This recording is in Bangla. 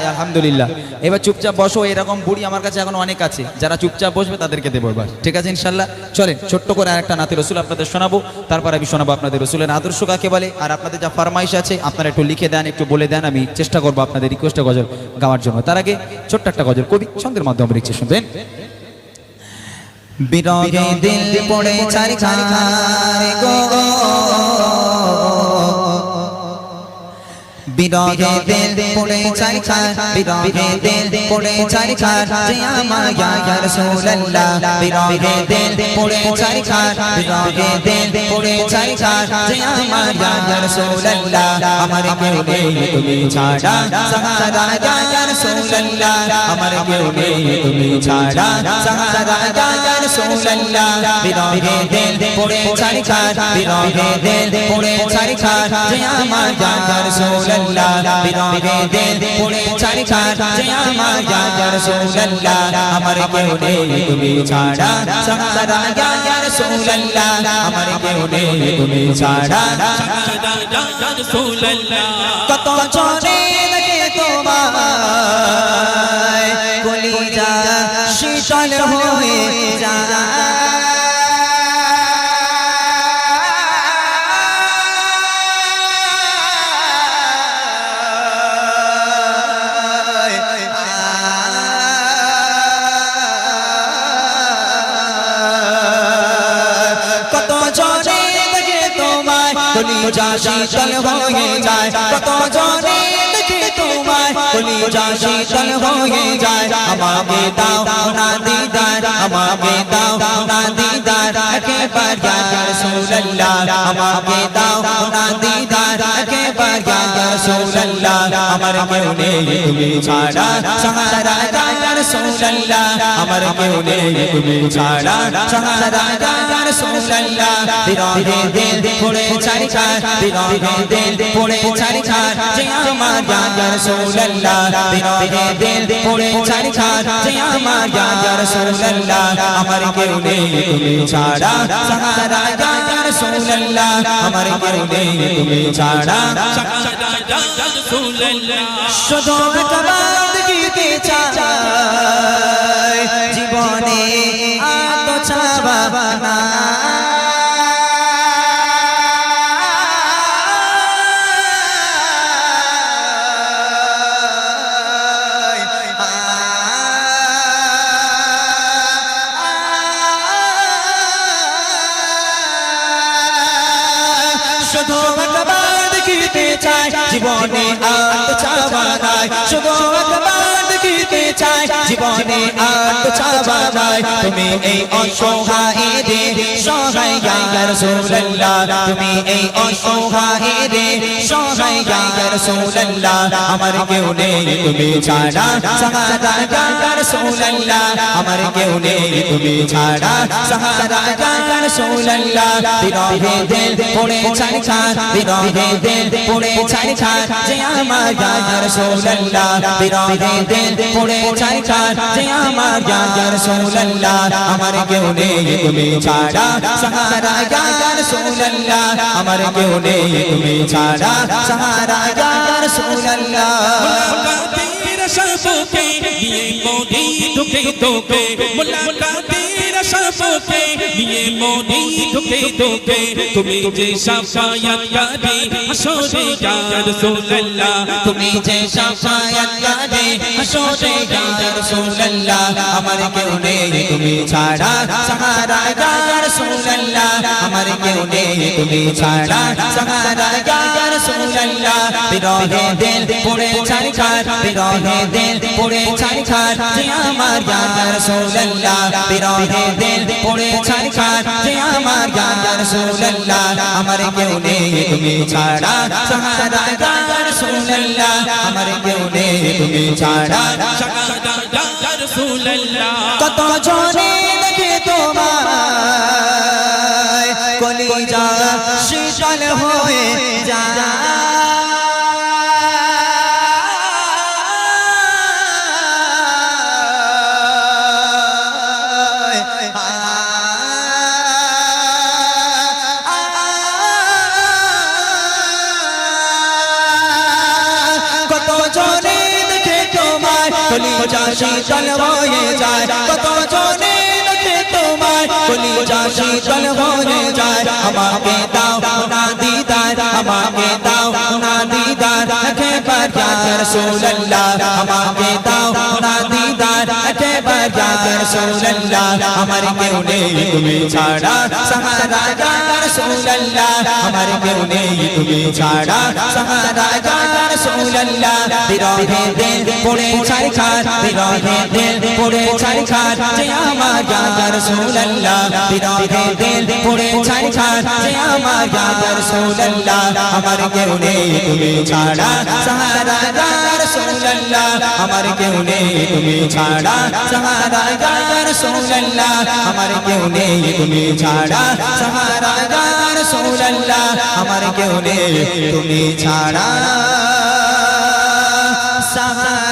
আলহামদুলিল্লাহ। এবার চুপচাপ বসো। এরকম বুড়ি আমার কাছে এখন অনেক আছে, যারা চুপচাপ বসবে তাদেরকে দেবো এবার, ঠিক আছে ইনশাল্লাহ। চলেন ছোট্ট করে আরেকটা নাতে রসুল আপনাদের শোনাবো, তারপর আমি শোনাবো আপনাদের রসুলের আদর্শ কাকে বলে। আর আপনাদের যা ফরমাইশ আছে আপনারা একটু লিখে দেন, একটু বলে দেন, আমি চেষ্টা করবো আপনাদের রিকোয়েস্টে গজল গাওয়ার জন্য। তার আগে ছোট্ট একটা গজল কবি ছন্দের মাধ্যমে লিখছে, শুনবেন। বিরহে দিল পড়ে ছাড়ি ছাড়ি গো, বিরহে দিল পড়ে ছাড়ি ছাড়, বিরহে দিল পড়ে ছাড়ি ছাড়, যে আমার ইয়া রাসূলুল্লাহ। বিরহে দিল পড়ে ছাড়ি ছাড়, বিরহে দিল পড়ে ছাড়ি ছাড়, যে আমার ইয়া রাসূলুল্লাহ। আমার কেউ নেই তুমি ছাড়া সাহারা ইয়া রাসূলুল্লাহ, আমার কেউ নেই তুমি ছাড়া সাহারা ইয়া রাসূলুল্লাহ। বিরহে দিল পড়ে ছাড়ি ছাড়, বিরহে দিল পড়ে ছাড়ি ছাড়, যে আমার ইয়া রাসূলুল্লাহ। বিরহে দিল পড়ে ছাড়ি ছাড়, যে আমার ইয়া রাসূলুল্লাহ। আমার কেউ নেই তুমি ছাড়া সাহারা ইয়া রাসূলুল্লাহ, আমার কেউ নেই তুমি ছাড়া সাহারা ইয়া রাসূলুল্লাহ। কত জনে লাগে তোমায় কলিজা শীতল হয়ে যায়, কলিজা শীতল হয়ে যায়, কত জনে দেখে তোমায় কলিজা শীতল হয়ে যায়। আমাকে দাও না দিদার, আমাকে দাও না দিদার, একেবার ইয়া রাসূলুল্লাহ। আমাকে দাও না দিদার, একেবার ইয়া রাসূলুল্লাহ। আমার কেউ নেই তুমি ছাড়া সাহারা ইয়া রাসূলুল্লাহ, আমার কেউ নেই তুমি ছাড়া সাহারা ইয়া রাসূলুল্লাহ। বিরহে দিল পড়ে ছাড়ি ছাড়, বিরহে দিল পড়ে ছাড়ি ছাড়, যে আমার ইয়া রাসূলুল্লাহ। বিরহে দিল পড়ে ছাড়ি ছাড়, যে আমার ইয়া রাসূলুল্লাহ। আমার কেউ নেই তুমি ছাড়া সাহারা ইয়া রাসূলুল্লাহ, আমার কেউ নেই তুমি ছাড়া সাহারা ইয়া রাসূলুল্লাহ। শুধু একবার দেখিতে চাই জীবনে আর তো চাওয়া না, শুধু একবার দেখিতে চাই জীবনে আর তো চাওয়া নাই, শুধু একবার দেখিতে চাই জীবনে আর তো চাওয়া নাই। তুমি এই অসহায়দের সহায় ইয়া রাসূলুল্লাহ, তুমি এই অসহায়দের সহায় ইয়া রাসূলুল্লাহ। আমার কেউ নেই তুমি ছাড়া সাহারা ইয়া রাসূলুল্লাহ, আমার কেউ নেই তুমি ছাড়া সাহারা ইয়া রাসূলুল্লাহ। বিরহে দিল পড়ে ছাড়ি ছাড়, বিরহে দিল পড়ে ছাড়ি ছাড়, যে আমার ইয়া রাসূলুল্লাহ। বিরহে দিল পড়ে ছাড়ি ছাড়, যে আমার ইয়া রাসূলুল্লাহ। আমার কেউ নেই তুমি ছাড়া সাহারা ইয়া রাসূলুল্লাহ, আমার কেউ নেই তুমি ছাড়া সাহারা ইয়া রাসূলুল্লাহ। সবকে নিয়ে মোদি ঢুকে ঢুকে, মুলাকাতের সবকে নিয়ে মোদি ঢুকে ঢুকে, তুমি যে শাফায়াতকারী হাসরে ইয়া রাসূলুল্লাহ, তুমি যে শাফায়াতকারী হাসরে ইয়া রাসূলুল্লাহ। আমার কেউ নেই তুমি ছাড়া সাহারা ইয়া রাসূলুল্লাহ, আমার কেউ নেই তুমি ছাড়া সাহারা ইয়া রাসূলুল্লাহ। বিরহে দিল পড়ে ছাড়ি ছাড়, বিরহে দিল পড়ে ছাড়ি ছাড়, যে আমার ইয়া রাসূলুল্লাহ। বিরহে দিল পড়ে ছাড়ি ছাড়, যে আমার ইয়া রাসূলুল্লাহ। আমার কেউ নেই তুমি ছাড়া সাহারা ইয়া রাসূলুল্লাহ, আমার কেউ নেই তুমি ছাড়া সাহারা ইয়া রাসূলুল্লাহ। কত জনে দেখে তোমায় কলিজা শীতল হয়ে যায়, কলিজা শীতল হয়ে যায় কত জনে দেখে তোমায় কলিজা শীতল হয়ে যায় আমাকে দাও না দিদার আমাকে দাও না দিদার একবার ইয়া রাসূলুল্লাহ আমাকে দাও না দিদার একবার ইয়া রাসূলুল্লাহ আমার কেউ নেই তুমি ছাড়া সাহারা ইয়া রাসূলুল্লাহ আমার কেউ নেই তুমি ছাড়া সাহারা ইয়া রাসূলুল্লাহ বিরহে দিল পড়ে ছারখার বিরহে দিল পড়ে ছারখার যে আমার ইয়া রাসূলুল্লাহ বিরহে দিল পড়ে ছারখার যে আমার ইয়া রাসূলুল্লাহ আমার কেউ নেই তুমি ছাড়া সাহারা ইয়া রাসূলুল্লাহ আমার কেউ নেই তুমি ছাড়া সাহারা ইয়া রাসূলুল্লাহ আমার কেউ নেই তুমি ছাড়া সাহারা ইয়া রাসূলুল্লাহ আমার কেউ নেই তুমি ছাড়া সাহারা